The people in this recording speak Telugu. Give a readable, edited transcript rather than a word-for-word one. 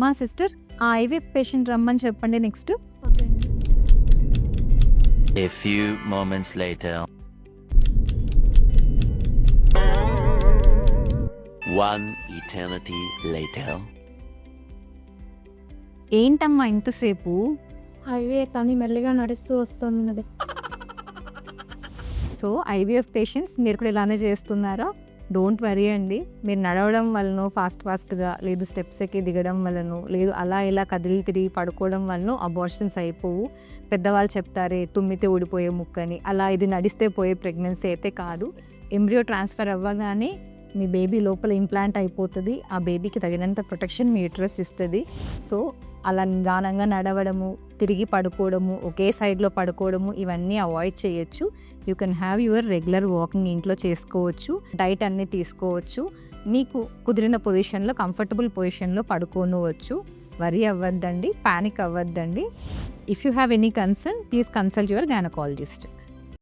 మా సిస్టర్ ఆ ఐవీఎఫ్ పేషెంట్ రమ్మని చెప్పండి నెక్స్ట్. ఓకే అండి. A few moments later. One eternity later. ఏంటమ్మా ఇంతసేపు? హైవే కానీ మెల్లిగా నడుస్తూ వస్తున్నది. సో ఐవీఎఫ్ పేషెంట్స్ మీరు కూడా ఇలానే చేస్తున్నారా? డోంట్ వరీ అండి. మీరు నడవడం వలన ఫాస్ట్గా లేదు స్టెప్స్ ఎక్కి దిగడం వలన లేదు అలా ఇలా కదిలి తిరిగి పడుకోవడం వలన అబార్షన్స్ అయిపోవు. పెద్దవాళ్ళు చెప్తారే తుమ్మితే ఊడిపోయే ముక్కని, అలా ఇది నడిస్తే పోయే ప్రెగ్నెన్సీ అయితే కాదు. ఎంబ్రియో ట్రాన్స్ఫర్ అవ్వగానే మీ బేబీ లోపల ఇంప్లాంట్ అయిపోతుంది. ఆ బేబీకి తగినంత ప్రొటెక్షన్ మీ యూట్రస్ ఇస్తుంది. సో అలా నిదానంగా నడవడము, తిరిగి పడుకోవడము, ఒకే సైడ్లో పడుకోవడము ఇవన్నీ అవాయిడ్ చేయొచ్చు. You can have your regular walking ఇంట్లో చేసుకోవచ్చు. డైట్ అన్నీ తీసుకోవచ్చు. మీకు కుదిరిన పొజిషన్లో కంఫర్టబుల్ పొజిషన్లో పడుకోవచ్చు. వరీ అవ్వద్దండి, ప్యానిక్ అవ్వద్దండి. If you have any concern please consult your gynaecologist.